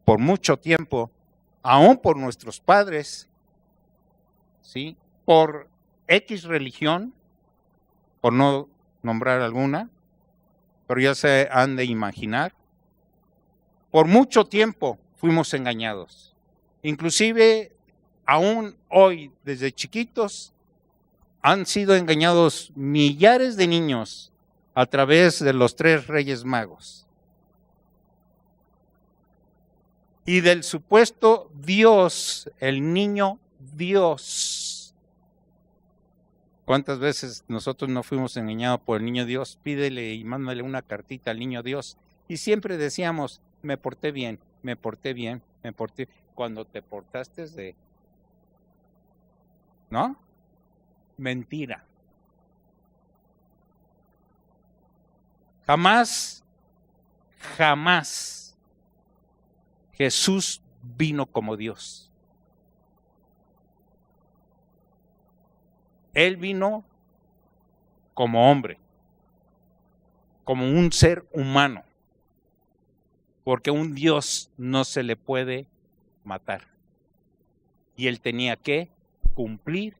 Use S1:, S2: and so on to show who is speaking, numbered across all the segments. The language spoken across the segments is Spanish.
S1: por mucho tiempo, aún por nuestros padres, ¿sí? Por X religión, por no nombrar alguna, pero ya se han de imaginar. Por mucho tiempo fuimos engañados. Inclusive, aún hoy, desde chiquitos, han sido engañados millares de niños a través de los 3 Reyes Magos. Y del supuesto Dios, el niño Dios. ¿Cuántas veces nosotros no fuimos engañados por el niño Dios? Pídele y mándale una cartita al niño Dios. Y siempre decíamos, me porté bien, me porté bien, me porté. Cuando te portaste de... ¿No? Mentira. Jamás Jesús vino como Dios. Él vino como hombre, como un ser humano, porque un Dios no se le puede matar. Y él tenía que cumplir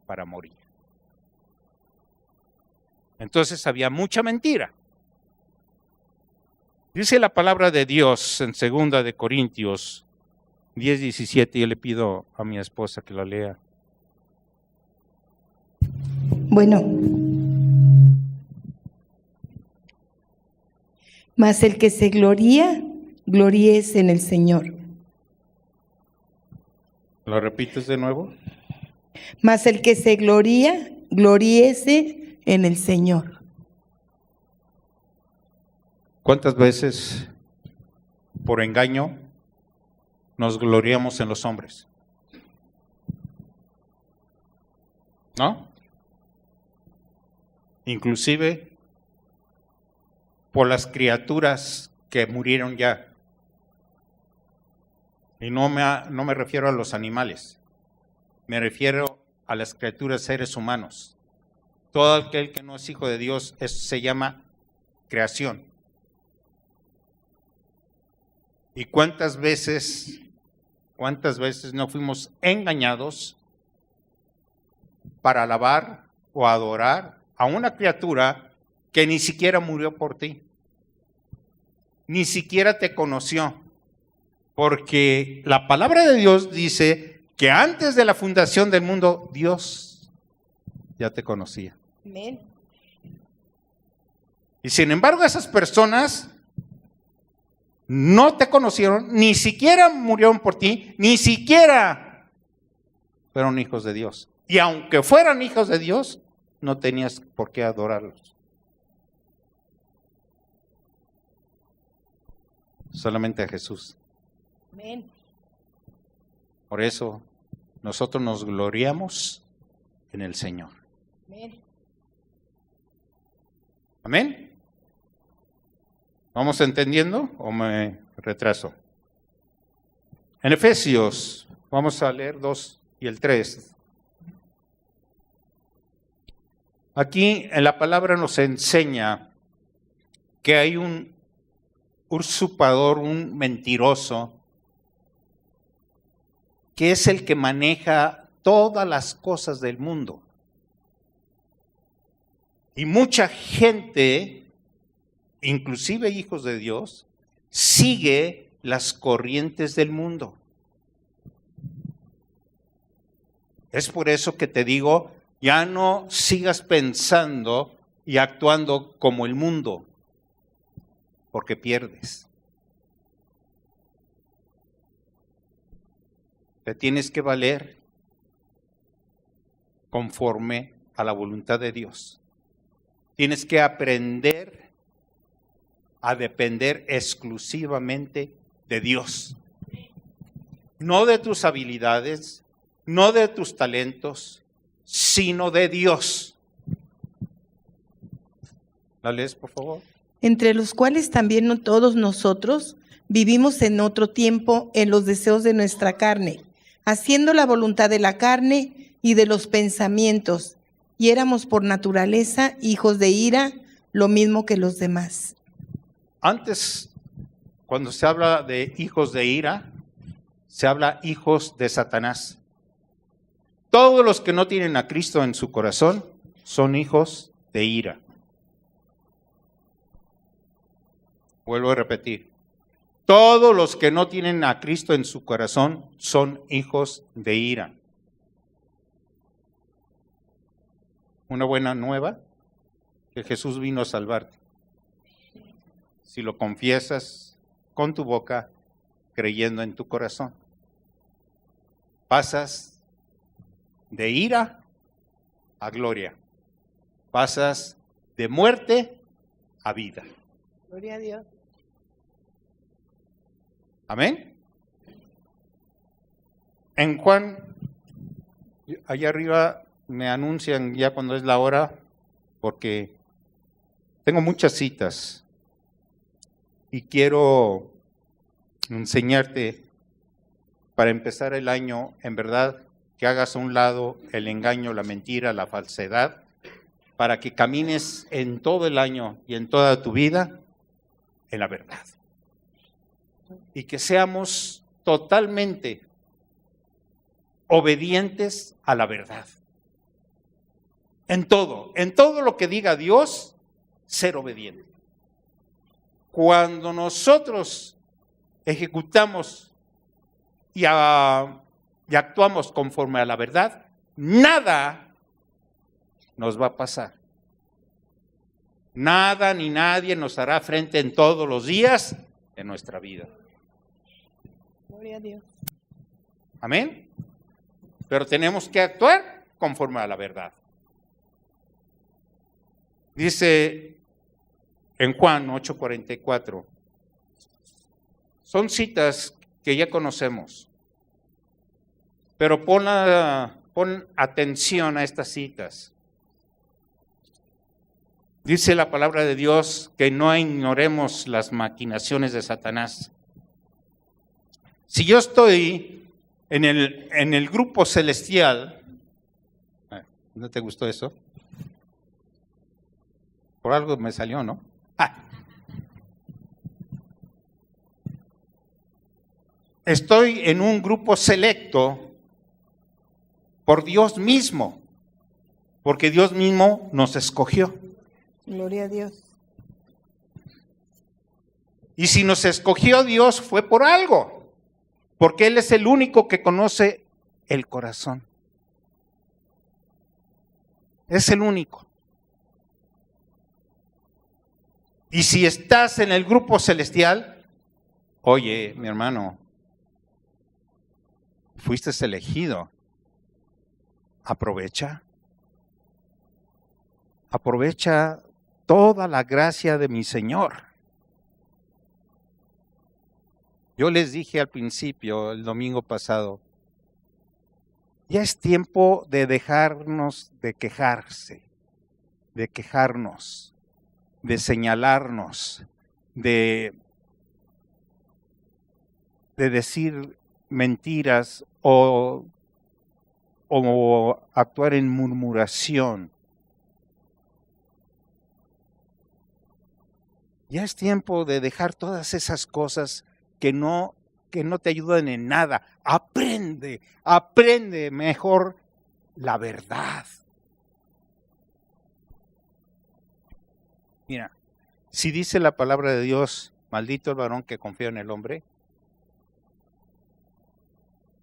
S1: para morir. Entonces había mucha mentira. Dice la palabra de Dios en 2 de Corintios 10:17, yo le pido a mi esposa que la lea.
S2: Bueno, mas el que se gloría, gloríese en el Señor.
S1: ¿Lo repites de nuevo?
S2: Mas el que se gloría, gloríese en el Señor.
S1: ¿Cuántas veces por engaño nos gloriamos en los hombres? ¿No? Inclusive por las criaturas que murieron ya. Y no me refiero a los animales, me refiero a las criaturas, seres humanos. Todo aquel que no es hijo de Dios se llama creación. ¿Y cuántas veces no fuimos engañados para alabar o adorar a una criatura que ni siquiera murió por ti? Ni siquiera te conoció. Porque la palabra de Dios dice que antes de la fundación del mundo, Dios ya te conocía.
S2: Amén.
S1: Y sin embargo, esas personas no te conocieron, ni siquiera murieron por ti, ni siquiera fueron hijos de Dios. Y aunque fueran hijos de Dios, no tenías por qué adorarlos. Solamente a Jesús.
S2: Amén.
S1: Por eso nosotros nos gloriamos en el Señor.
S2: Amén.
S1: ¿Amén? ¿Vamos entendiendo o me retraso? En Efesios, vamos a leer 2 y el 3. Aquí en la palabra nos enseña que hay un usurpador, un mentiroso, que es el que maneja todas las cosas del mundo. Y mucha gente, inclusive hijos de Dios, sigue las corrientes del mundo. Es por eso que te digo, ya no sigas pensando y actuando como el mundo, porque pierdes. Te tienes que valer conforme a la voluntad de Dios. Tienes que aprender a depender exclusivamente de Dios. No de tus habilidades, no de tus talentos, sino de Dios. ¿La lees, por favor?
S2: Entre los cuales también no todos nosotros vivimos en otro tiempo en los deseos de nuestra carne, haciendo la voluntad de la carne y de los pensamientos, y éramos por naturaleza hijos de ira, lo mismo que los demás.
S1: Antes cuando se habla de hijos de ira, se habla hijos de Satanás. Todos los que no tienen a Cristo en su corazón son hijos de ira. Vuelvo a repetir. Todos los que no tienen a Cristo en su corazón son hijos de ira. Una buena nueva, que Jesús vino a salvarte. Si lo confiesas con tu boca, creyendo en tu corazón, pasas de ira a gloria. Pasas de muerte a vida.
S2: Gloria a Dios.
S1: Amén. En Juan, allá arriba me anuncian ya cuando es la hora, porque tengo muchas citas y quiero enseñarte para empezar el año, en verdad, que hagas a un lado el engaño, la mentira, la falsedad, para que camines en todo el año y en toda tu vida en la verdad. Y que seamos totalmente obedientes a la verdad. En todo lo que diga Dios, ser obediente. Cuando nosotros ejecutamos y actuamos conforme a la verdad, nada nos va a pasar. Nada ni nadie nos hará frente en todos los días de nuestra vida.
S2: Gloria a Dios.
S1: Amén. Pero tenemos que actuar conforme a la verdad. Dice en Juan 8:44. Son citas que ya conocemos. Pero pon atención a estas citas. Dice la palabra de Dios que no ignoremos las maquinaciones de Satanás. Si yo estoy en el grupo celestial, ¿no te gustó eso? Por algo me salió, ¿no? Estoy en un grupo selecto por Dios mismo, porque Dios mismo nos escogió.
S2: Gloria a Dios.
S1: Y si nos escogió Dios fue por algo, porque Él es el único que conoce el corazón. Es el único. Y si estás en el grupo celestial, oye, mi hermano, fuiste elegido. Aprovecha toda la gracia de mi Señor. Yo les dije al principio, el domingo pasado, ya es tiempo de dejarnos de quejarnos, de señalarnos, de decir mentiras o actuar en murmuración. Ya es tiempo de dejar todas esas cosas que no te ayudan en nada. Aprende mejor la verdad. Mira, si dice la palabra de Dios, maldito el varón que confía en el hombre.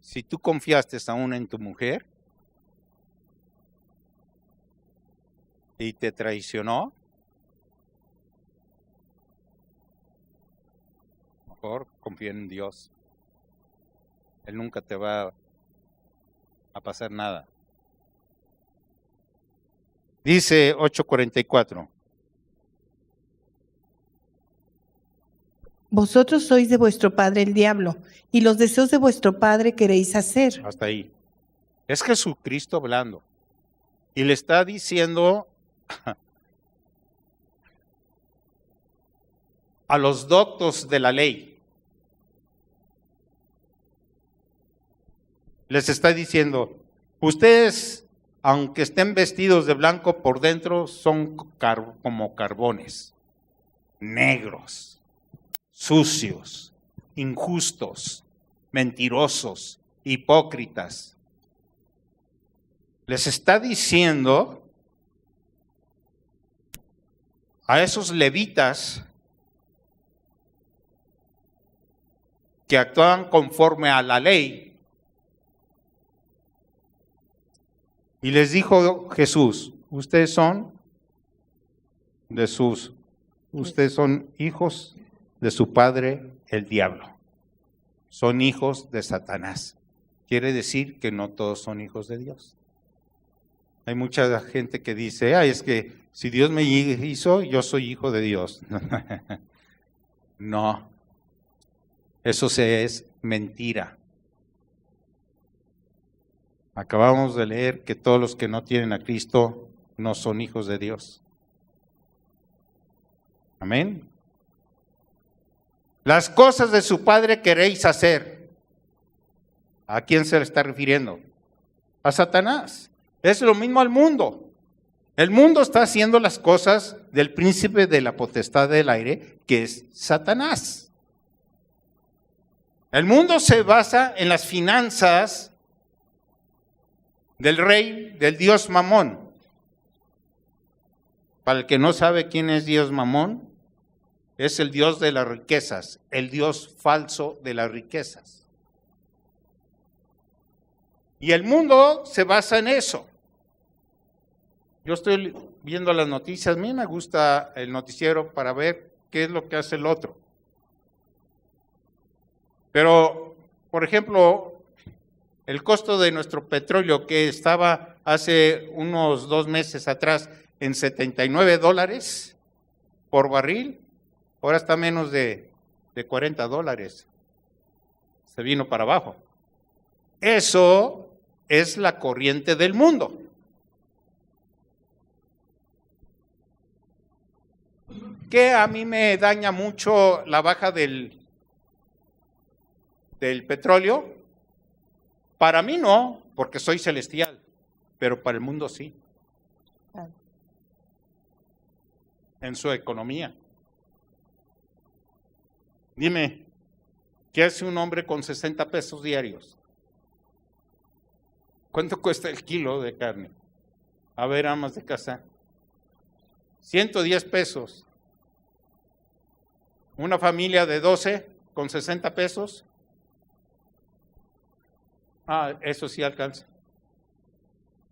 S1: Si tú confiaste aún en tu mujer y te traicionó, mejor confía en Dios. Él nunca te va a pasar nada. Dice 8:44.
S2: Vosotros sois de vuestro padre el diablo, y los deseos de vuestro padre queréis hacer.
S1: Hasta ahí. Es Jesucristo hablando. Y le está diciendo a los doctos de la ley. Les está diciendo, ustedes, aunque estén vestidos de blanco por dentro, son como carbones, negros, sucios, injustos, mentirosos, hipócritas. Les está diciendo a esos levitas que actuaban conforme a la ley. Y les dijo Jesús, ustedes son hijos de su padre el diablo. Son hijos de Satanás. Quiere decir que no todos son hijos de Dios. Hay mucha gente que dice, es que si Dios me hizo, yo soy hijo de Dios. No, eso es mentira. Acabamos de leer que todos los que no tienen a Cristo no son hijos de Dios. Amén. Las cosas de su padre queréis hacer. ¿A quién se le está refiriendo? A Satanás. Es lo mismo al mundo. El mundo está haciendo las cosas del príncipe de la potestad del aire, que es Satanás. El mundo se basa en las finanzas del rey, del dios Mamón. Para el que no sabe quién es Dios Mamón, es el dios de las riquezas, el dios falso de las riquezas. Y el mundo se basa en eso. Yo estoy viendo las noticias, a mí me gusta el noticiero para ver qué es lo que hace el otro. Pero, por ejemplo, el costo de nuestro petróleo que estaba hace unos 2 meses atrás en $79 por barril, ahora está menos de $40. Se vino para abajo. Eso es la corriente del mundo. Que a mí me daña mucho la baja del petróleo. Para mí no, porque soy celestial, pero para el mundo sí. En su economía. Dime, ¿qué hace un hombre con 60 pesos diarios? ¿Cuánto cuesta el kilo de carne? A ver, amas de casa. 110 pesos. Una familia de 12 con 60 pesos. Eso sí alcanza.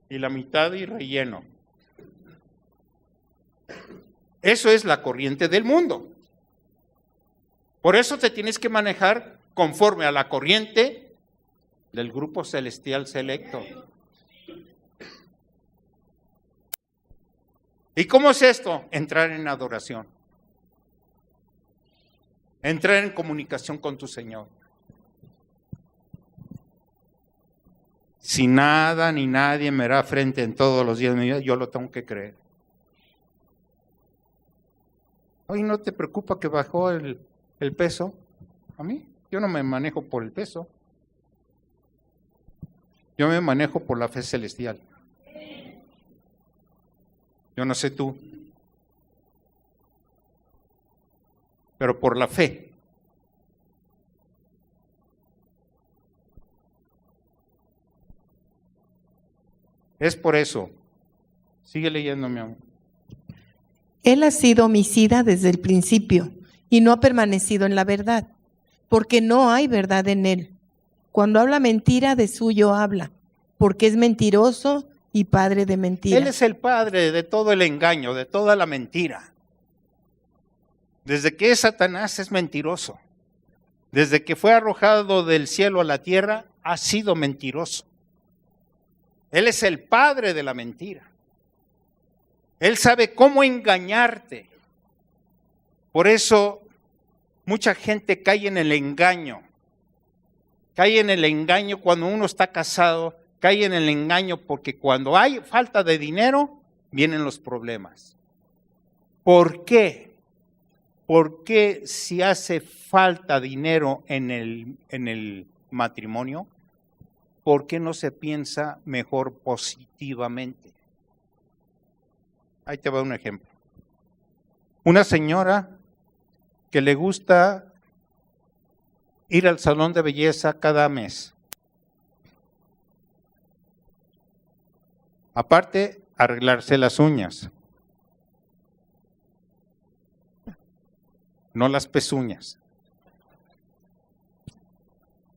S1: Y la mitad y relleno. Eso es la corriente del mundo. Por eso te tienes que manejar conforme a la corriente del grupo celestial selecto. ¿Y cómo es esto? Entrar en adoración. Entrar en comunicación con tu Señor. Si nada ni nadie me hará frente en todos los días de mi vida, yo lo tengo que creer. Oye, ¿no te preocupa que bajó el peso? A mí, yo no me manejo por el peso. Yo me manejo por la fe celestial. Yo no sé tú, pero por la fe. Es por eso. Sigue leyendo, mi amor.
S2: Él ha sido homicida desde el principio y no ha permanecido en la verdad, porque no hay verdad en él. Cuando habla mentira, de suyo habla, porque es mentiroso y padre de mentira.
S1: Él es el padre de todo el engaño, de toda la mentira. Desde que es Satanás es mentiroso. Desde que fue arrojado del cielo a la tierra, ha sido mentiroso. Él es el padre de la mentira. Él sabe cómo engañarte. Por eso mucha gente cae en el engaño. Cae en el engaño cuando uno está casado, cae en el engaño porque cuando hay falta de dinero, vienen los problemas. ¿Por qué? Porque si hace falta dinero en el matrimonio, ¿por qué no se piensa mejor positivamente? Ahí te va un ejemplo. Una señora que le gusta ir al salón de belleza cada mes. Aparte, arreglarse las uñas. No las pezuñas.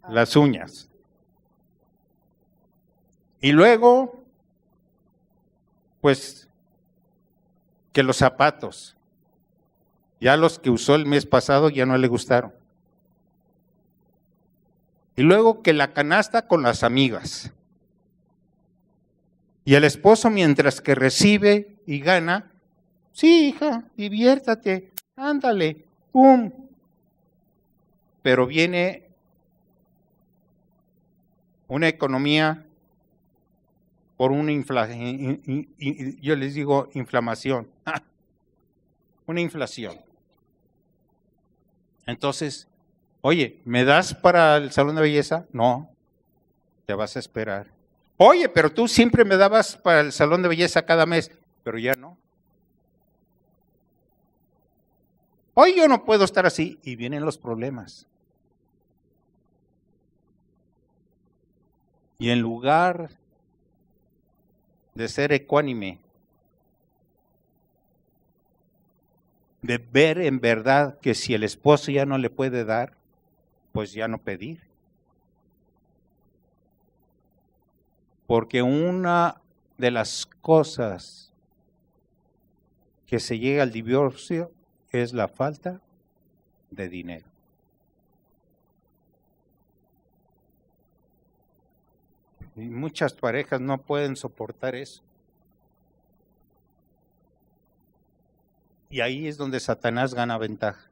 S1: Las uñas. Y luego, pues, que los zapatos. Ya los que usó el mes pasado ya no le gustaron. Y luego que la canasta con las amigas. Y el esposo, mientras que recibe y gana, sí, hija, diviértate, ándale, ¡pum! Pero viene una economía por una inflación, yo les digo inflamación, una inflación. Entonces, oye, ¿me das para el salón de belleza? No, te vas a esperar. Oye, pero tú siempre me dabas para el salón de belleza cada mes, pero ya no. Hoy yo no puedo estar así y vienen los problemas. Y en lugar de ser ecuánime, de ver en verdad que si el esposo ya no le puede dar, pues ya no pedir. Porque una de las cosas que se llega al divorcio es la falta de dinero. Y muchas parejas no pueden soportar eso. Y ahí es donde Satanás gana ventaja.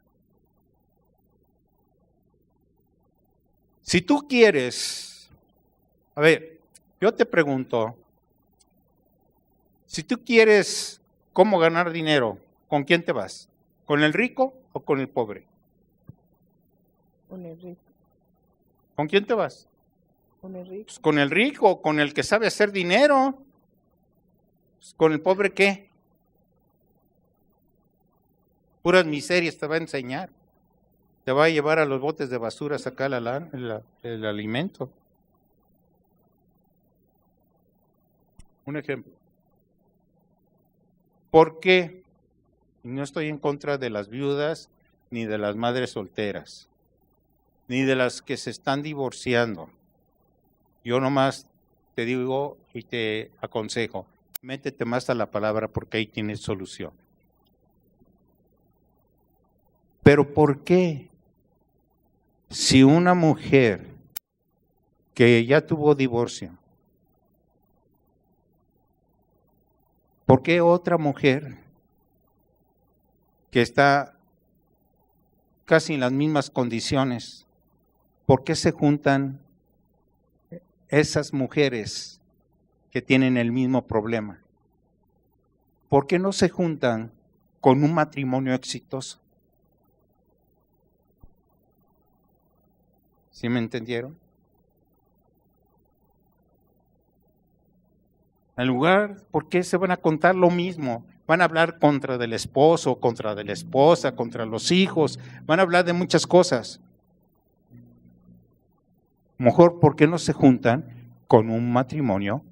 S1: Si tú quieres, a ver, yo te pregunto, si tú quieres cómo ganar dinero, ¿con quién te vas? ¿Con el rico o con el pobre?
S2: Con el rico.
S1: ¿Con quién te vas?
S2: Con el rico.
S1: Pues con el rico, con el que sabe hacer dinero. Pues ¿con el pobre qué? Puras miserias te va a enseñar. Te va a llevar a los botes de basura a sacar el alimento. Un ejemplo. ¿Por qué? No estoy en contra de las viudas, ni de las madres solteras, ni de las que se están divorciando. Yo nomás te digo y te aconsejo, métete más a la palabra porque ahí tienes solución. Pero ¿por qué? Si una mujer que ya tuvo divorcio, ¿por qué otra mujer que está casi en las mismas condiciones, por qué se juntan esas mujeres que tienen el mismo problema? ¿Por qué no se juntan con un matrimonio exitoso? ¿Sí me entendieron? En lugar, ¿por qué se van a contar lo mismo? Van a hablar contra del esposo, contra de la esposa, contra los hijos, van a hablar de muchas cosas. Mejor, ¿por qué no se juntan con un matrimonio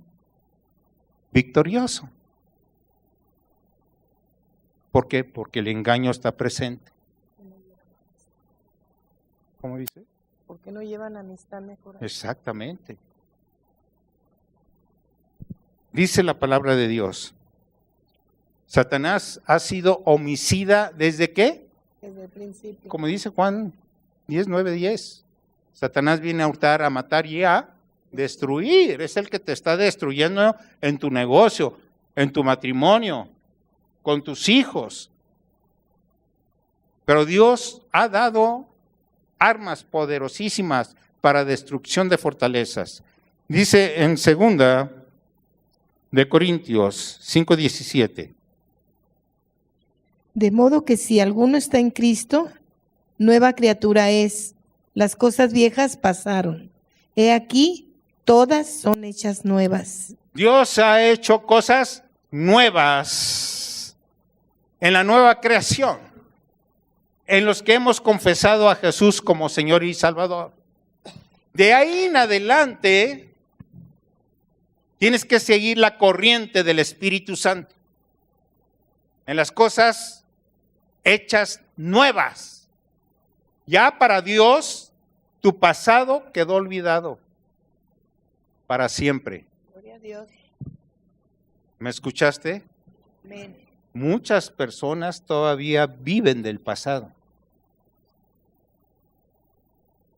S1: victorioso? ¿Por qué? Porque el engaño está presente. ¿Cómo dice?
S2: ¿Por qué no llevan amistad mejor?
S1: Exactamente. Dice la palabra de Dios. Satanás ha sido homicida ¿desde qué?
S2: Desde el principio.
S1: Como dice Juan 10:9-10. Satanás viene a hurtar, a matar y a destruir. Es el que te está destruyendo en tu negocio, en tu matrimonio, con tus hijos. Pero Dios ha dado armas poderosísimas para destrucción de fortalezas. Dice en 2 de Corintios 5:17.
S2: De modo que si alguno está en Cristo, nueva criatura es. Las cosas viejas pasaron. He aquí, todas son hechas nuevas.
S1: Dios ha hecho cosas nuevas en la nueva creación. en los que hemos confesado a Jesús como Señor y Salvador. De ahí en adelante, tienes que seguir la corriente del Espíritu Santo en las cosas hechas nuevas. Ya para Dios, tu pasado quedó olvidado para siempre.
S2: Gloria a Dios.
S1: ¿Me escuchaste?
S2: Amén.
S1: Muchas personas todavía viven del pasado,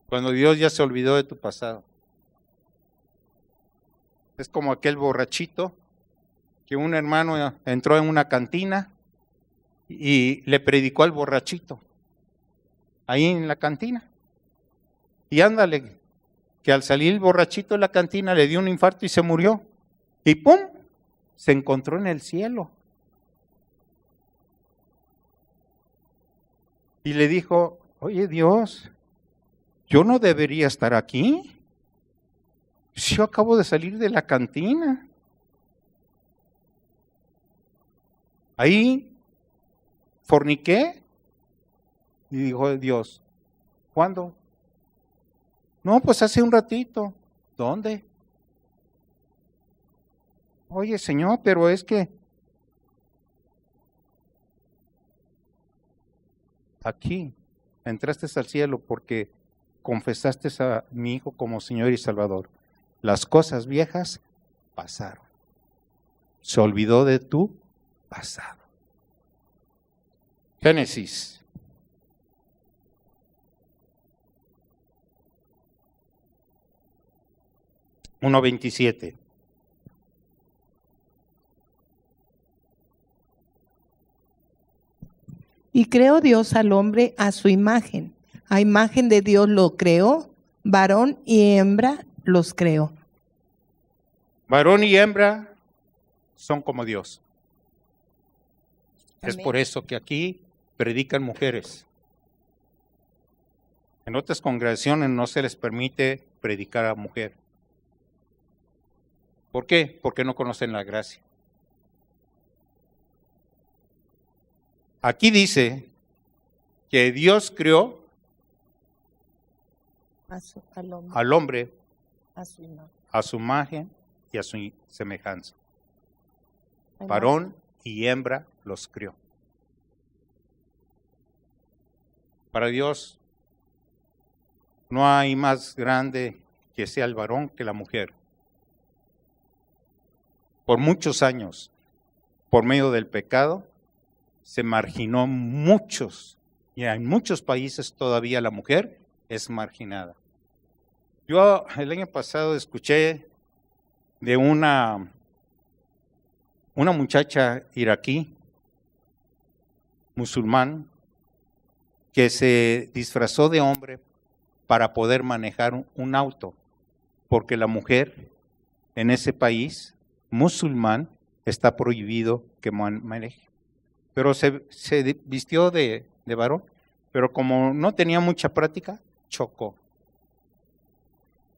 S1: cuando Dios ya se olvidó de tu pasado. Es como aquel borrachito que un hermano entró en una cantina y le predicó al borrachito ahí en la cantina. Y ándale, que al salir el borrachito de la cantina le dio un infarto y se murió. Y ¡pum! Se encontró en el cielo. Y le dijo, oye Dios, yo no debería estar aquí. Yo acabo de salir de la cantina. Ahí forniqué. Y dijo Dios, ¿cuándo? No, pues hace un ratito. ¿Dónde? Oye, Señor, pero es que aquí entraste al cielo porque confesaste a mi Hijo como Señor y Salvador. Las cosas viejas pasaron. Se olvidó de tu pasado. Génesis. Uno 27.
S2: Y creó Dios al hombre a su imagen. A imagen de Dios lo creó, varón y hembra los creó.
S1: Varón y hembra son como Dios.
S2: Amén.
S1: Es por eso que aquí predican mujeres. En otras congregaciones no se les permite predicar a mujer. ¿Por qué? Porque no conocen la gracia. Aquí dice que Dios creó al hombre a su imagen y a su semejanza. Varón y hembra los crió. Para Dios no hay más grande que sea el varón que la mujer. Por muchos años, por medio del pecado, se marginó muchos, y en muchos países todavía la mujer es marginada. Yo el año pasado escuché de una muchacha iraquí, musulmán, que se disfrazó de hombre para poder manejar un auto, porque la mujer en ese país musulmán está prohibido que maneje. Pero se vistió de varón, pero como no tenía mucha práctica, chocó.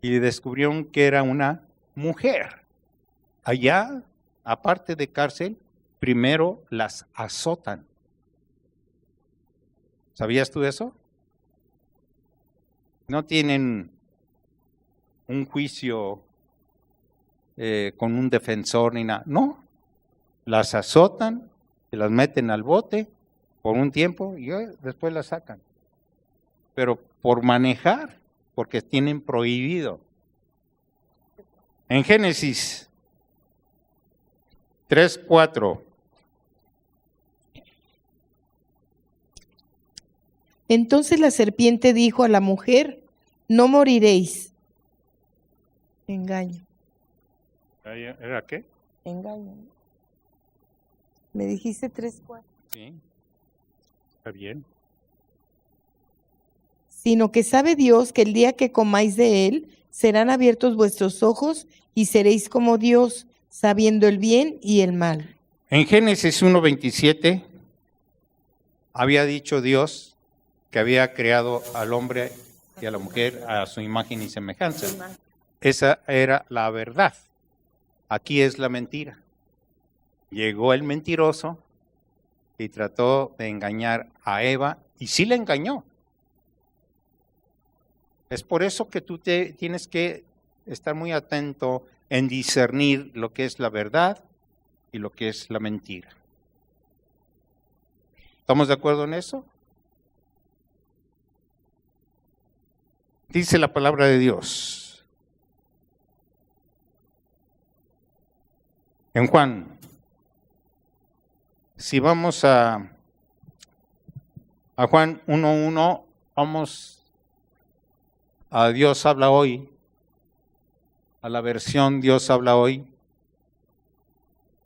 S1: Y descubrieron que era una mujer. Allá, aparte de cárcel, primero las azotan. ¿Sabías tú eso? No tienen un juicio con un defensor ni nada. No, las azotan, las meten al bote por un tiempo y después las sacan. Pero por manejar, porque tienen prohibido. En Génesis 3:4.
S2: Entonces la serpiente dijo a la mujer, no moriréis. Engaño.
S1: ¿Era qué?
S2: Engaño. Me dijiste 3:4.
S1: Sí, está bien.
S2: Sino que sabe Dios que el día que comáis de él, serán abiertos vuestros ojos y seréis como Dios, sabiendo el bien y el mal.
S1: En Génesis 1:27 había dicho Dios que había creado al hombre y a la mujer a su imagen y semejanza. Esa era la verdad. Aquí es la mentira. Llegó el mentiroso y trató de engañar a Eva y sí le engañó. Es por eso que tú tienes que estar muy atento en discernir lo que es la verdad y lo que es la mentira. ¿Estamos de acuerdo en eso? Dice la palabra de Dios. En Juan, si vamos a Juan 1:1, vamos a Dios habla hoy, a la versión Dios habla hoy,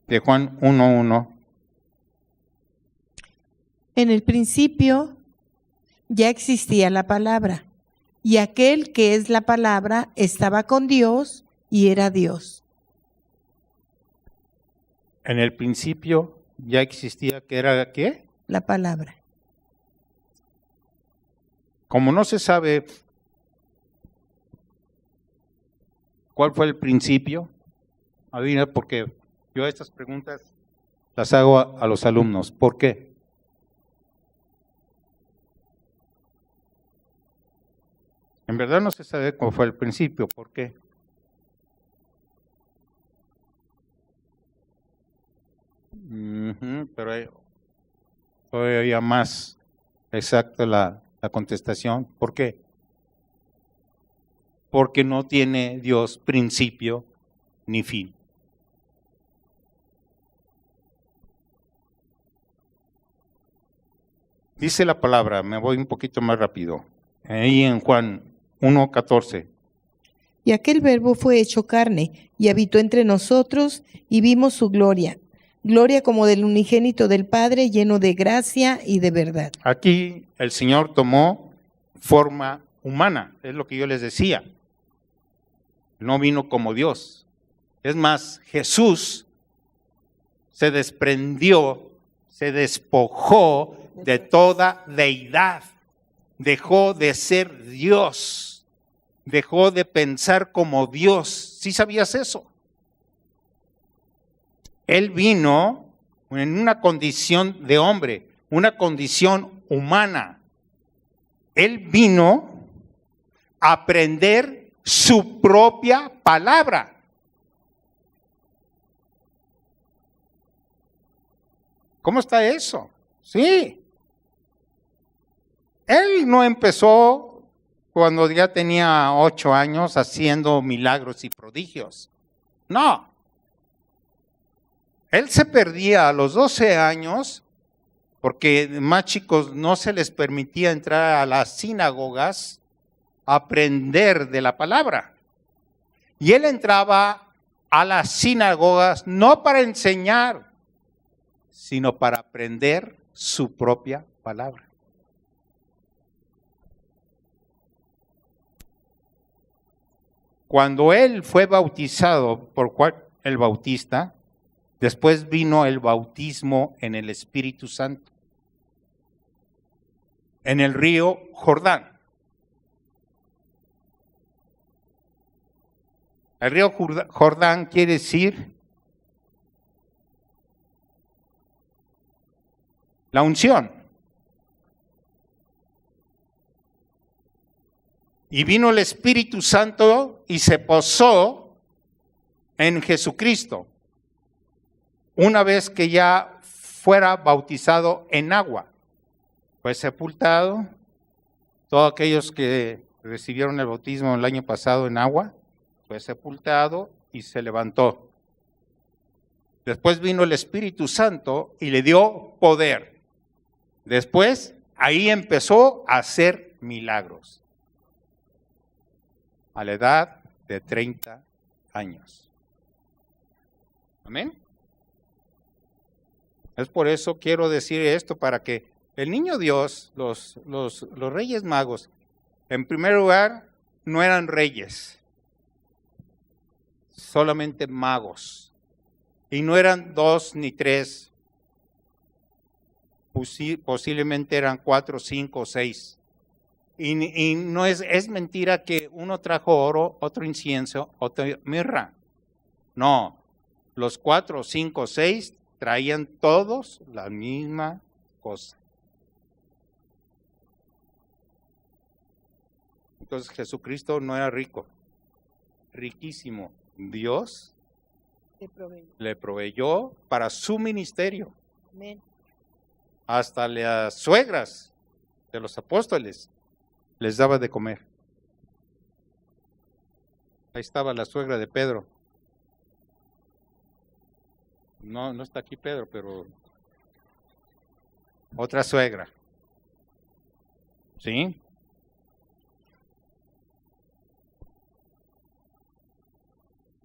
S1: de Juan 1:1.
S2: En el principio ya existía la palabra, y aquel que es la palabra estaba con Dios y era Dios.
S1: En el principio ya existía, ¿que era qué?
S2: La palabra.
S1: Como no se sabe cuál fue el principio, adivina, porque yo estas preguntas las hago a los alumnos. ¿Por qué? En verdad no se sabe cuál fue el principio. ¿Por qué? Pero hay todavía más exacta la contestación. ¿Por qué? Porque no tiene Dios principio ni fin. Dice la palabra, me voy un poquito más rápido, ahí en Juan 1:14.
S2: Y aquel verbo fue hecho carne y habitó entre nosotros y vimos su gloria, gloria como del unigénito del Padre, lleno de gracia y de verdad.
S1: Aquí el Señor tomó forma humana, es lo que yo les decía. No vino como Dios. Es más, Jesús se desprendió, se despojó de toda deidad. Dejó de ser Dios. Dejó de pensar como Dios. ¿Sí sabías eso? Él vino en una condición de hombre, una condición humana. Él vino a aprender su propia palabra. ¿Cómo está eso? Sí. Él no empezó cuando ya tenía 8 años haciendo milagros y prodigios. No. Él se perdía a los 12 años porque más chicos no se les permitía entrar a las sinagogas a aprender de la palabra. Y él entraba a las sinagogas no para enseñar, sino para aprender su propia palabra. Cuando él fue bautizado por Juan el Bautista, después vino el bautismo en el Espíritu Santo, en el río Jordán. El río Jordán quiere decir la unción. Y vino el Espíritu Santo y se posó en Jesucristo, una vez que ya fuera bautizado en agua. Fue sepultado. Todos aquellos que recibieron el bautismo el año pasado en agua, fue sepultado y se levantó. Después vino el Espíritu Santo y le dio poder. Después, ahí empezó a hacer milagros. A la edad de 30 años. Amén. Es por eso quiero decir esto, para que el niño Dios, los reyes magos, en primer lugar, no eran reyes, solamente magos. Y no eran 2 ni 3, posiblemente eran 4, 5 o 6. Y no es mentira que uno trajo oro, otro incienso, otro mirra. No, los 4, 5, 6 traían todos la misma cosa. Entonces Jesucristo no era rico, riquísimo. Dios le proveyó para su ministerio.
S2: Amén.
S1: Hasta las suegras de los apóstoles les daba de comer. Ahí estaba la suegra de Pedro. No está aquí Pedro, pero otra suegra. ¿Sí?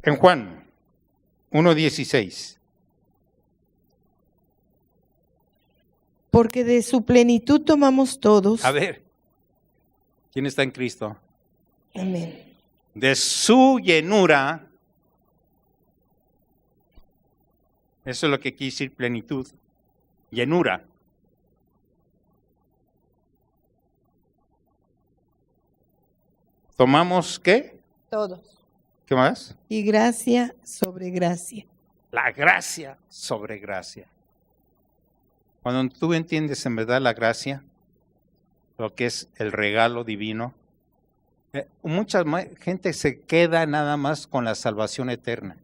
S1: En Juan 1:16.
S2: Porque de su plenitud tomamos todos.
S1: A ver, ¿quién está en Cristo?
S2: Amén.
S1: De su llenura. Eso es lo que quiere decir plenitud. Llenura. ¿Tomamos qué?
S2: Todos.
S1: ¿Qué más?
S2: Y gracia sobre gracia.
S1: La gracia sobre gracia. Cuando tú entiendes en verdad la gracia, lo que es el regalo divino, mucha gente se queda nada más con la salvación eterna.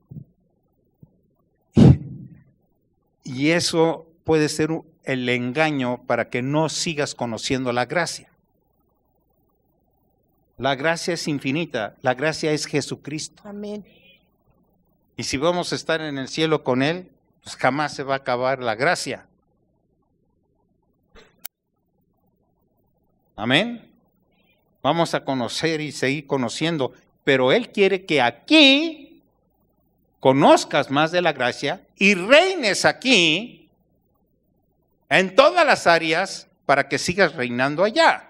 S1: Y eso puede ser el engaño para que no sigas conociendo la gracia. La gracia es infinita, la gracia es Jesucristo.
S2: Amén.
S1: Y si vamos a estar en el cielo con Él, pues jamás se va a acabar la gracia. Amén. Vamos a conocer y seguir conociendo, pero Él quiere que aquí conozcas más de la gracia y reines aquí en todas las áreas para que sigas reinando allá.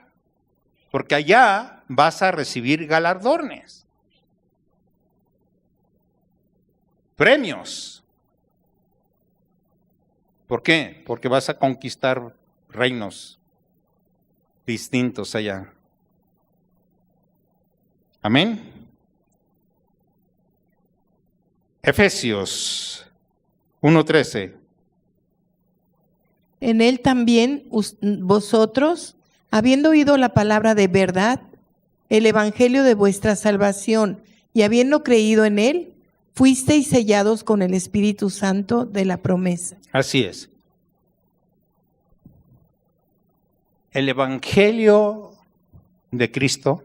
S1: Porque allá vas a recibir galardones, premios. ¿Por qué? Porque vas a conquistar reinos distintos allá. Amén. Efesios 1:13.
S2: En él también vosotros, habiendo oído la palabra de verdad, el evangelio de vuestra salvación, y habiendo creído en él, fuisteis sellados con el Espíritu Santo de la promesa.
S1: Así es. El evangelio de Cristo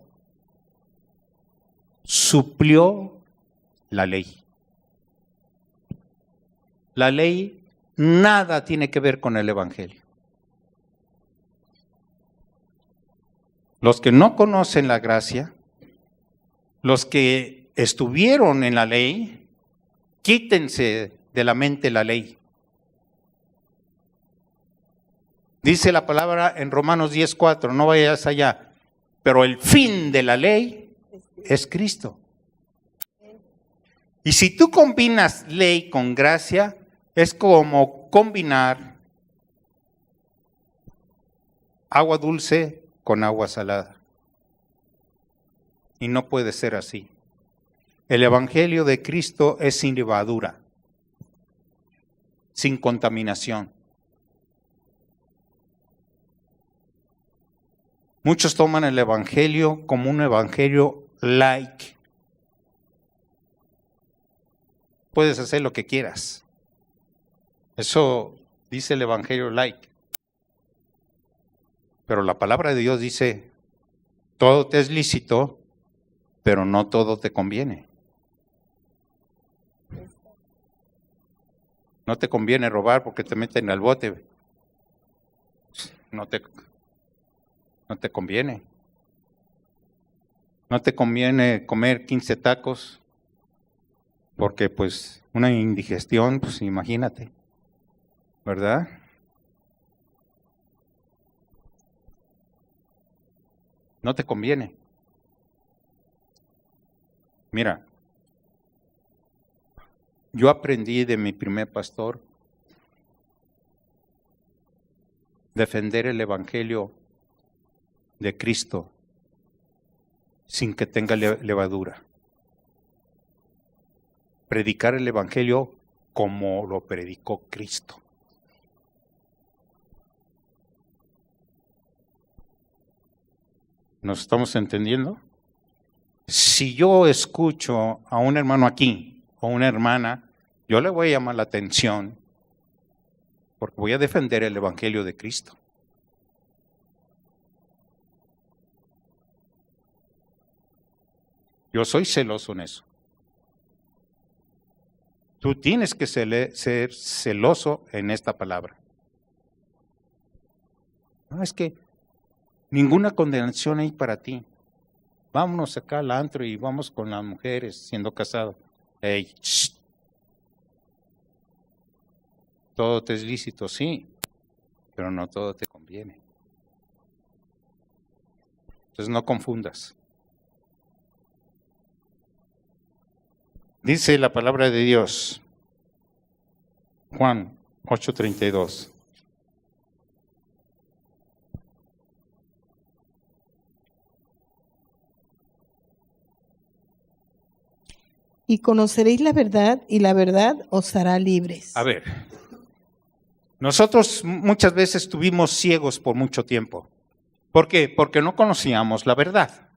S1: suplió la ley. La ley nada tiene que ver con el evangelio. Los que no conocen la gracia, los que estuvieron en la ley, quítense de la mente la ley. Dice la palabra en Romanos 10:4, no vayas allá, pero el fin de la ley es Cristo. Y si tú combinas ley con gracia, es como combinar agua dulce con agua salada. Y no puede ser así. El evangelio de Cristo es sin levadura, sin contaminación. Muchos toman el evangelio como un evangelio light. Puedes hacer lo que quieras. Eso dice el evangelio light. Pero la palabra de Dios dice, todo te es lícito, pero no todo te conviene. No te conviene robar porque te meten al bote. No te conviene. No te conviene comer 15 tacos porque pues una indigestión, pues imagínate, ¿verdad? No te conviene. Mira, yo aprendí de mi primer pastor defender el evangelio de Cristo sin que tenga levadura. Predicar el evangelio como lo predicó Cristo. ¿Nos estamos entendiendo? Si yo escucho a un hermano aquí o una hermana, yo le voy a llamar la atención porque voy a defender el Evangelio de Cristo. Yo soy celoso en eso. Tú tienes que ser celoso en esta palabra. No, es que ninguna condenación hay para ti. Vámonos acá al antro y vamos con las mujeres siendo casados. Hey, todo te es lícito, sí, pero no todo te conviene. Entonces no confundas. Dice la palabra de Dios, Juan 8:32.
S2: Y conoceréis la verdad, y la verdad os hará libres.
S1: A ver, nosotros muchas veces estuvimos ciegos por mucho tiempo. ¿Por qué? Porque no conocíamos la verdad.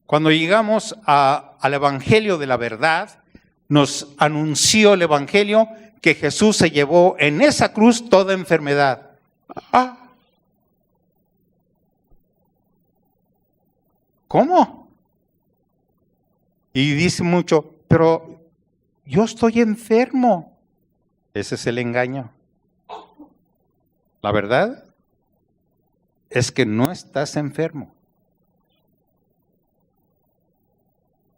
S1: Cuando llegamos al Evangelio de la verdad, nos anunció el Evangelio que Jesús se llevó en esa cruz toda enfermedad. ¿Cómo? Y dice mucho, pero yo estoy enfermo. Ese es el engaño. La verdad es que no estás enfermo.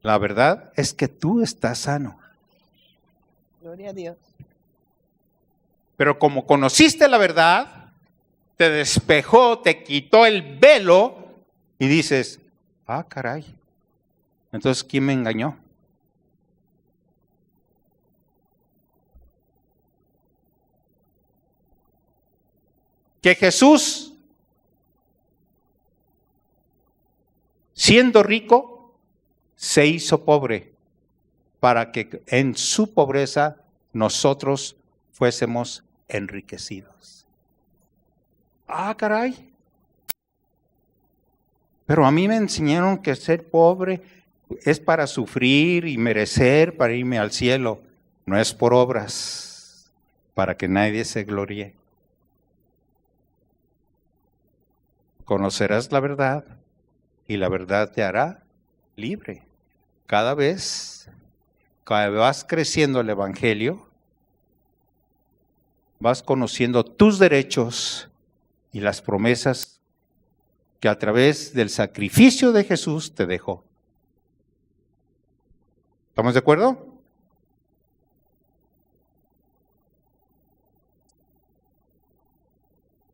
S1: La verdad es que tú estás sano.
S2: Gloria a Dios.
S1: Pero como conociste la verdad, te despejó, te quitó el velo y dices, caray. Entonces, ¿quién me engañó? Que Jesús, siendo rico, se hizo pobre para que en su pobreza nosotros fuésemos enriquecidos. Caray. Pero a mí me enseñaron que ser pobre es para sufrir y merecer, para irme al cielo. No es por obras, para que nadie se gloríe. Conocerás la verdad y la verdad te hará libre. Cada vez que vas creciendo el Evangelio, vas conociendo tus derechos y las promesas que a través del sacrificio de Jesús te dejó. ¿Estamos de acuerdo?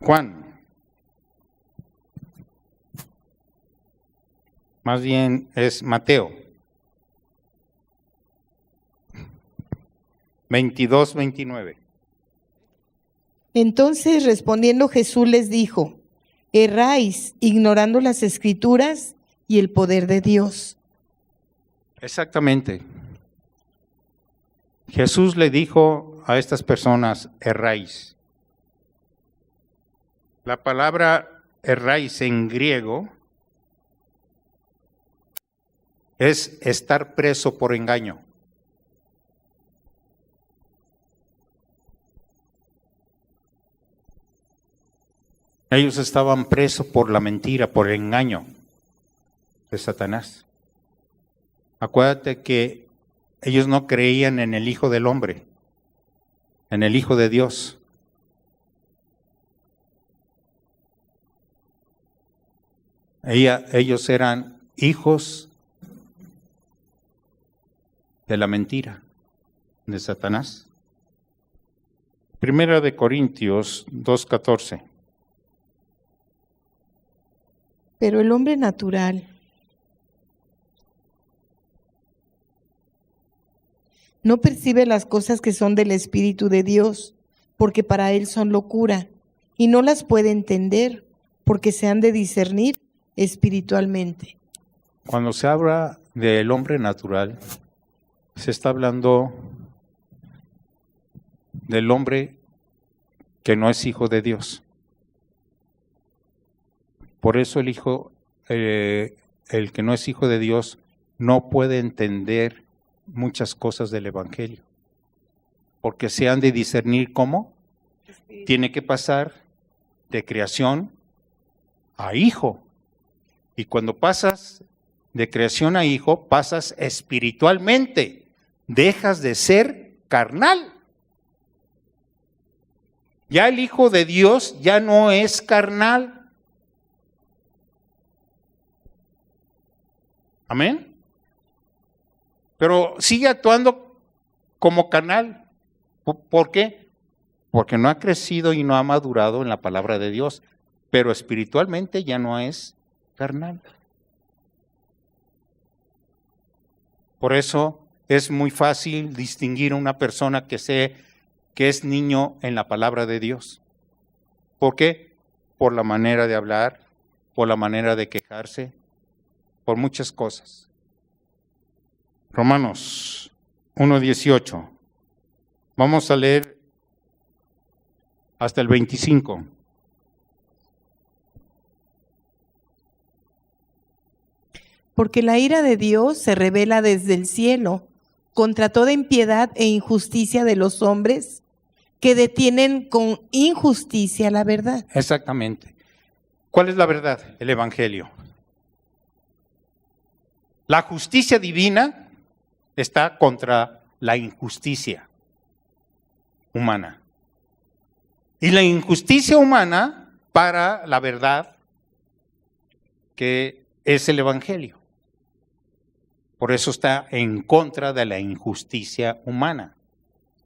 S1: Juan. Más bien es Mateo 22:29.
S2: Entonces respondiendo Jesús les dijo, erráis ignorando las Escrituras y el poder de Dios.
S1: Exactamente. Jesús le dijo a estas personas, erráis. La palabra erráis en griego es estar preso por engaño. Ellos estaban presos por la mentira, por el engaño de Satanás. Acuérdate que ellos no creían en el Hijo del Hombre, en el Hijo de Dios. Ellos eran hijos de la mentira de Satanás. Primera de Corintios 2:14.
S2: Pero el hombre natural no percibe las cosas que son del Espíritu de Dios, porque para él son locura, y no las puede entender, porque se han de discernir espiritualmente.
S1: Cuando se habla del hombre natural, se está hablando del hombre que no es hijo de Dios. Por eso el que no es hijo de Dios no puede entender muchas cosas del Evangelio, porque se han de discernir cómo tiene que pasar de creación a hijo. Y cuando pasas de creación a hijo, pasas espiritualmente, dejas de ser carnal. Ya el Hijo de Dios ya no es carnal. Amén. Pero sigue actuando como carnal. ¿Por qué? Porque no ha crecido y no ha madurado en la palabra de Dios, pero espiritualmente ya no es carnal. Por eso es muy fácil distinguir a una persona que es niño en la palabra de Dios. ¿Por qué? Por la manera de hablar, por la manera de quejarse, por muchas cosas. Romanos 1:18. Vamos a leer hasta el 25.
S2: Porque la ira de Dios se revela desde el cielo contra toda impiedad e injusticia de los hombres que detienen con injusticia la verdad.
S1: Exactamente. ¿Cuál es la verdad? El Evangelio. La justicia divina está contra la injusticia humana. Y la injusticia humana para la verdad que es el Evangelio. Por eso está en contra de la injusticia humana.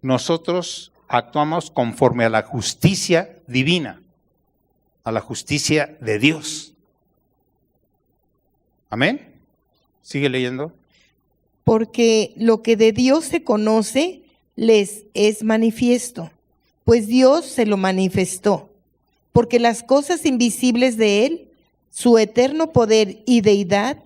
S1: Nosotros actuamos conforme a la justicia divina, a la justicia de Dios. ¿Amén? Sigue leyendo.
S2: Porque lo que de Dios se conoce les es manifiesto, pues Dios se lo manifestó. Porque las cosas invisibles de Él, su eterno poder y deidad,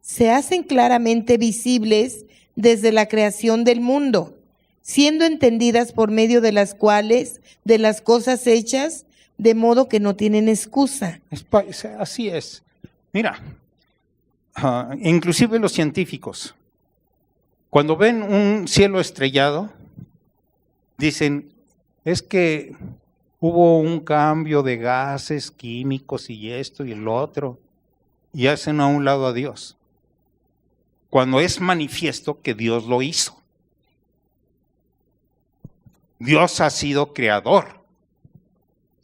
S2: se hacen claramente visibles desde la creación del mundo, siendo entendidas por medio de las cuales, de las cosas hechas, de modo que no tienen excusa.
S1: Así es. Mira, inclusive los científicos, cuando ven un cielo estrellado, dicen, es que hubo un cambio de gases químicos y esto y el otro, y hacen a un lado a Dios, cuando es manifiesto que Dios lo hizo. Dios ha sido creador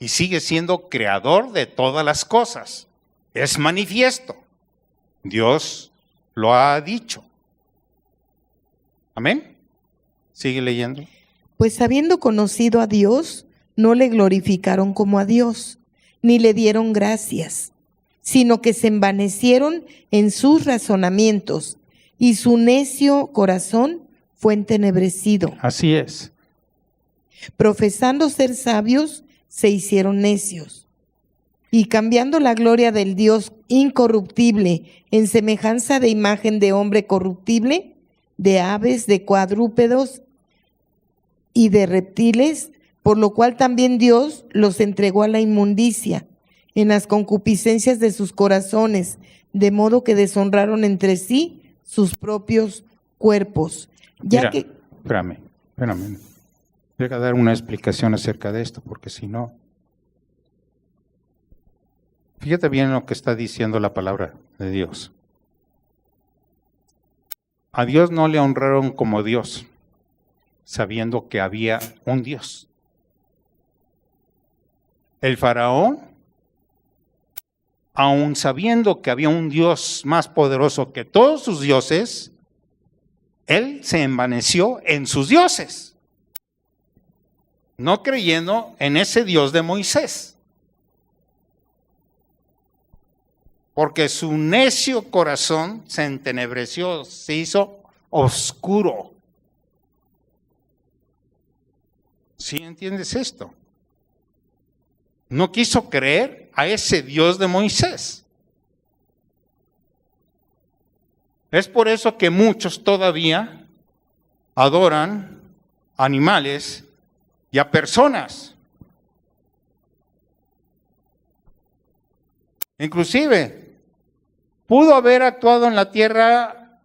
S1: y sigue siendo creador de todas las cosas. Es manifiesto. Dios lo ha dicho. Amén. Sigue leyendo.
S2: Pues habiendo conocido a Dios, no le glorificaron como a Dios, ni le dieron gracias, sino que se envanecieron en sus razonamientos, y su necio corazón fue entenebrecido.
S1: Así es.
S2: Profesando ser sabios, se hicieron necios. Y cambiando la gloria del Dios incorruptible en semejanza de imagen de hombre corruptible, de aves, de cuadrúpedos y de reptiles, por lo cual también Dios los entregó a la inmundicia en las concupiscencias de sus corazones, de modo que deshonraron entre sí sus propios cuerpos.
S1: Mira, espérame. Voy a dar una explicación acerca de esto, porque si no... Fíjate bien lo que está diciendo la palabra de Dios. A Dios no le honraron como Dios, sabiendo que había un Dios. El faraón, aun sabiendo que había un Dios más poderoso que todos sus dioses, él se envaneció en sus dioses, no creyendo en ese Dios de Moisés. Porque su necio corazón se entenebreció, se hizo oscuro. ¿Sí entiendes esto? No quiso creer a ese Dios de Moisés. Es por eso que muchos todavía adoran animales y a personas. Inclusive, pudo haber actuado en la tierra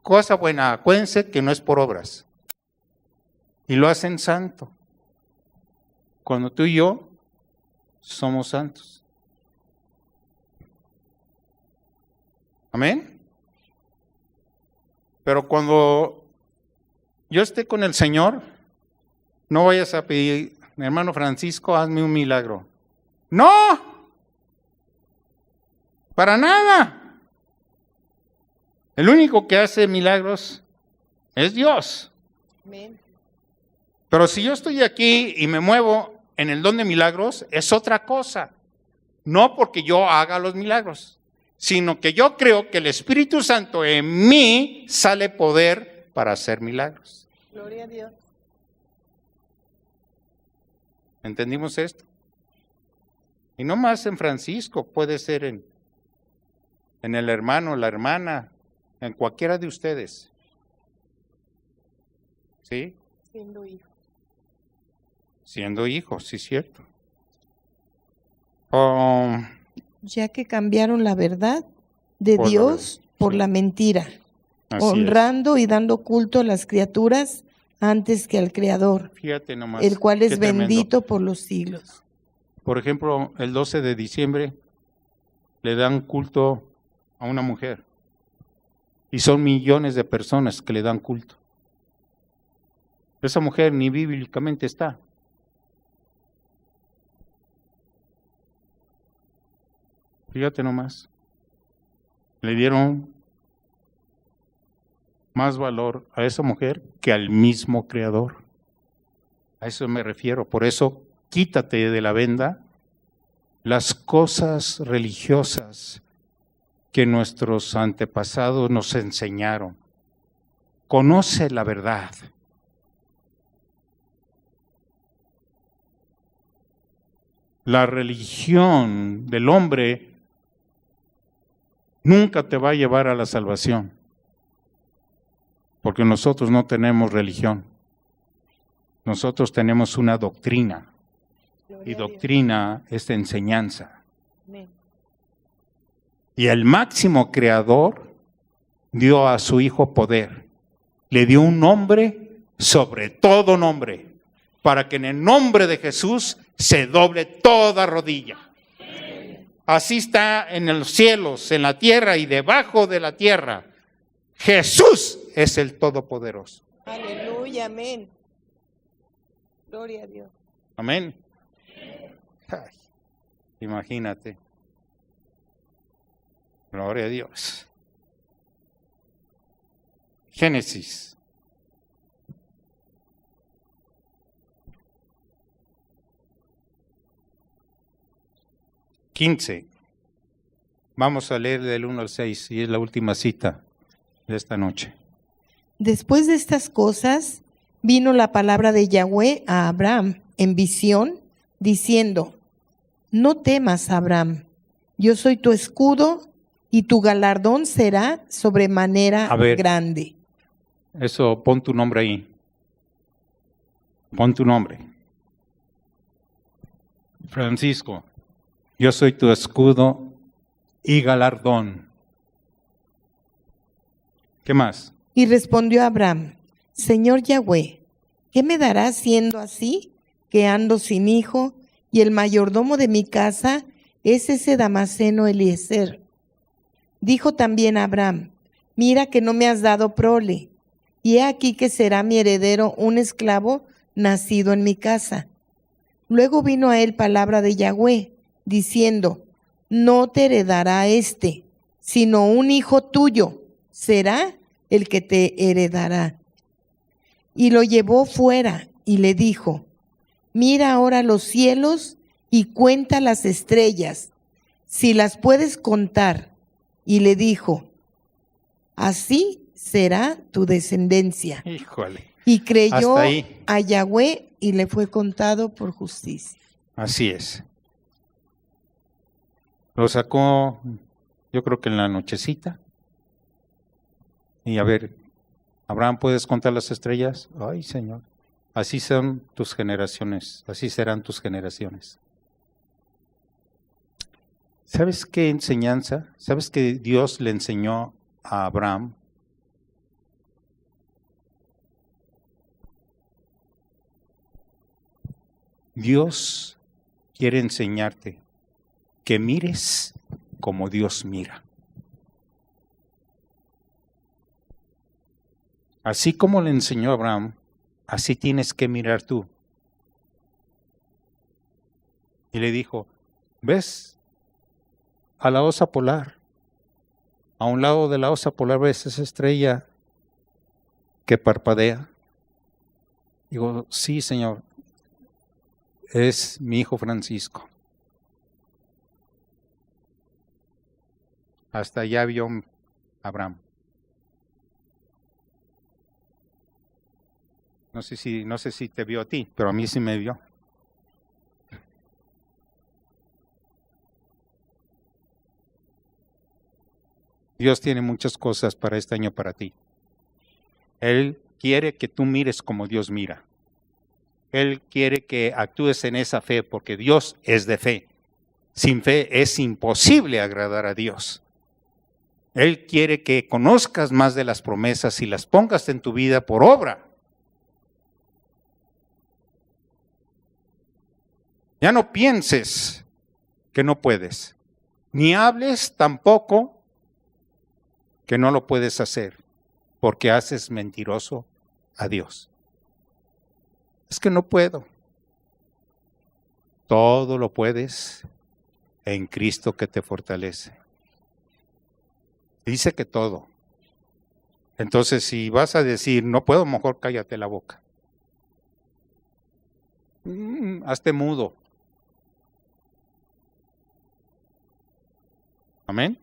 S1: cosa buena, acuérdense que no es por obras. Y lo hacen santo. Cuando tú y yo somos santos. Amén. Pero cuando yo esté con el Señor, no vayas a pedir, mi hermano Francisco, hazme un milagro. No, para nada. El único que hace milagros es Dios.
S2: Amén.
S1: Pero si yo estoy aquí y me muevo en el don de milagros, es otra cosa. No porque yo haga los milagros, sino que yo creo que el Espíritu Santo en mí sale poder para hacer milagros.
S2: Gloria a Dios.
S1: ¿Entendimos esto? Y no más en Francisco, puede ser en el hermano, la hermana, en cualquiera de ustedes. ¿Sí?
S2: Siendo hijo.
S1: Siendo hijos, sí, cierto.
S2: Ya que cambiaron la verdad de
S1: Por la
S2: Dios
S1: verdad,
S2: por
S1: sí.
S2: la mentira,
S1: Así
S2: honrando y dando culto a las criaturas antes que al Creador,
S1: es. Fíjate nomás.
S2: el cual
S1: qué
S2: es
S1: tremendo.
S2: bendito por los siglos.
S1: Por ejemplo, el 12 de diciembre le dan culto a una mujer. Y son millones de personas que le dan culto. Esa mujer ni bíblicamente está. Fíjate nomás. Le dieron más valor a esa mujer que al mismo Creador. A eso me refiero. Por eso, quítate de la venda las cosas religiosas que nuestros antepasados nos enseñaron. Conoce la verdad. La religión del hombre nunca te va a llevar a la salvación, porque nosotros no tenemos religión. Nosotros tenemos una doctrina, y doctrina es enseñanza.
S2: Amén.
S1: Y el máximo creador dio a su Hijo poder. Le dio un nombre sobre todo nombre, para que en el nombre de Jesús se doble toda rodilla. Así está en los cielos, en la tierra y debajo de la tierra. Jesús es el Todopoderoso.
S2: Aleluya, amén. Gloria a Dios.
S1: Amén. Ay, imagínate. Gloria a Dios. Génesis. Vamos a leer del 1 al 6 y es la última cita de esta noche.
S2: Después de estas cosas, vino la palabra de Yahweh a Abraham en visión, diciendo: No temas, Abraham, yo soy tu escudo y tu galardón será sobremanera
S1: A ver.
S2: grande.
S1: Eso, pon tu nombre ahí. Pon tu nombre. Francisco, yo soy tu escudo y galardón. ¿Qué más?
S2: Y respondió Abraham: Señor Yahweh, ¿qué me darás siendo así, que ando sin hijo, y el mayordomo de mi casa es ese Damaseno Eliezer? Dijo también Abraham: Mira que no me has dado prole, y he aquí que será mi heredero un esclavo nacido en mi casa. Luego vino a él palabra de Yahweh, diciendo: No te heredará sino un hijo tuyo será el que te heredará. Y lo llevó fuera y le dijo: Mira ahora los cielos y cuenta las estrellas, si las puedes contar. Y le dijo: Así será tu descendencia.
S1: Híjole.
S2: Y creyó
S1: Hasta ahí.
S2: a Yahweh y le fue contado por justicia.
S1: Así es. Lo sacó, yo creo que en la nochecita. Y a ver, Abraham, ¿puedes contar las estrellas? Ay, Señor. Así son tus generaciones, así serán tus generaciones. ¿Sabes qué enseñanza? ¿Sabes que Dios le enseñó a Abraham? Dios quiere enseñarte que mires como Dios mira. Así como le enseñó a Abraham, así tienes que mirar tú. Y le dijo, ¿ves a la osa polar? A un lado de la osa polar ves esa estrella que parpadea. Digo, sí, Señor, es mi hijo Francisco. Hasta allá vio Abraham. No sé si te vio a ti, pero a mí sí me vio. Dios tiene muchas cosas para este año para ti. Él quiere que tú mires como Dios mira. Él quiere que actúes en esa fe, porque Dios es de fe. Sin fe es imposible agradar a Dios. Él quiere que conozcas más de las promesas y las pongas en tu vida por obra. Ya no pienses que no puedes, ni hables tampoco que no lo puedes hacer, porque haces mentiroso a Dios. Es que no puedo. Todo lo puedes en Cristo que te fortalece. Dice que todo. Entonces, si vas a decir, no puedo, mejor cállate la boca. Hazte mudo. Amén.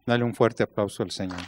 S1: Dale un fuerte aplauso al Señor.